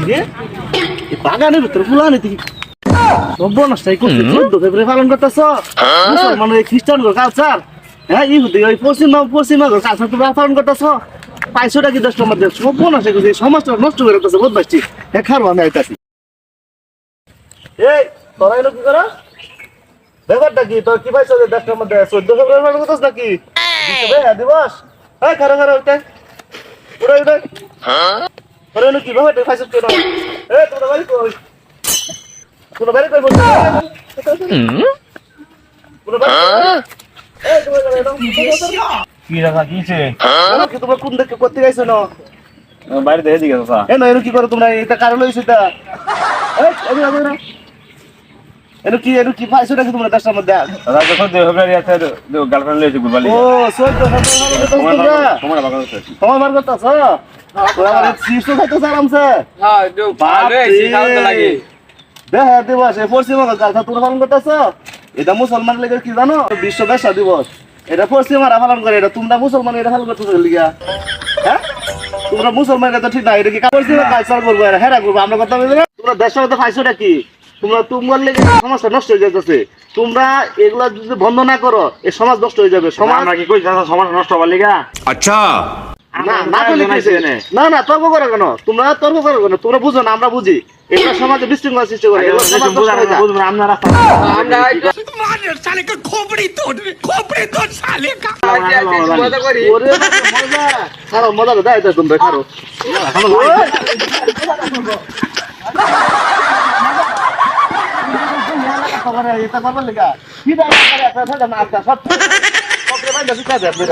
রে এই বাগানের ভিতরে ফুলানি তুই সর্বনাশটাই করছিস 14 ফেব্রুয়ারি পালন করতেছ মুসলমান খ্রিস্টান কালচার হ্যাঁ ইহুদি ওই পশ্চিমা কালচার তোমরা পালন করতেছ পাইছোটা কি 10টার মধ্যে সর্বনাশে করছিস সমাজটা নষ্ট করে দিতেছে বোধ পাচ্ছি হ্যাঁ খারো আমি আইতাছি এই তোরা এলো কি করা ব্যাপারটা কি তোর কি পাইছো 10টার মধ্যে 14 ফেব্রুয়ারি পালন করতেছ নাকি দিবস হ্যাঁ খারো উঠাই উঠাই তোরা এলো কি ব্যাপারটা পাইছো কেন এই তোরা বাড়ি কই তোরা বাড়ি কই বলছিস তোরা বাড়ি এই কি রাখা কিছে কি তোমরা কোন দিকে করতে গাইছো না বাইরে দেখে দিকে চাচা এ না এর কি করো তোমরা এটা কারণ হইছে তা এই আমি আগে না এর কি পাইছো নাকি তোমরা 10টার মধ্যে দাদা যখন 2 ফেব্রুয়ারি আছে গার্লফ্রেন্ড লইছে গুলবালি ও সই তো তোমার বাগান আছে তোমার বার করতেছ তোরা মানে শিশু খাইতেছ আরামসে হ্যাঁ একটু ভালো এসি খাওয়াতে লাগে দেখা দিবস এই পশ্চিমবঙ্গ কালচার তোমরা পালন করতেছ এটা মুসলমান লেগের কি জানো বিশ্ব ব্যবসা দিবস এটা পশ্চিমারা পালন করে এটা তোমরা মুসলমান এটা পালন করতেছ লিগা হ্যাঁ তোমরা মুসলমান এটা তো ঠিক না এটা কি পশ্চিমা কালচার করবো এরা হেরা করবো আমরা কথা বলছি না তোমরা দেশের মধ্যে পাইছোটা কি তোমরা তোমার লেগে সমাজটা নষ্ট হয়ে যাচ্ছে তোমরা এগুলা যদি বন্ধ না করো এই সমাজ নষ্ট হয়ে যাবে সমাজ আমরা কি কই চাচা সমাজ নষ্ট হবার লিগা আচ্ছা না তর্ক করো কেন তোমরা তর্ক করো কেন তোমরা বুঝো না আমরা বুঝি এগুলো সমাজে বিশৃঙ্খলা সৃষ্টি করে এগুলো সমাজ নষ্ট হয়ে যায়। আমরা রাস্তা আমরা साले का खोपड़ी तोड़ साले का মজা করি ওরে মজা খারো মজা দাও এটা তোমরা খারো এটা করবার লেগা কি দাও করে একটা না সব সব ভাই দাও কাজ আছে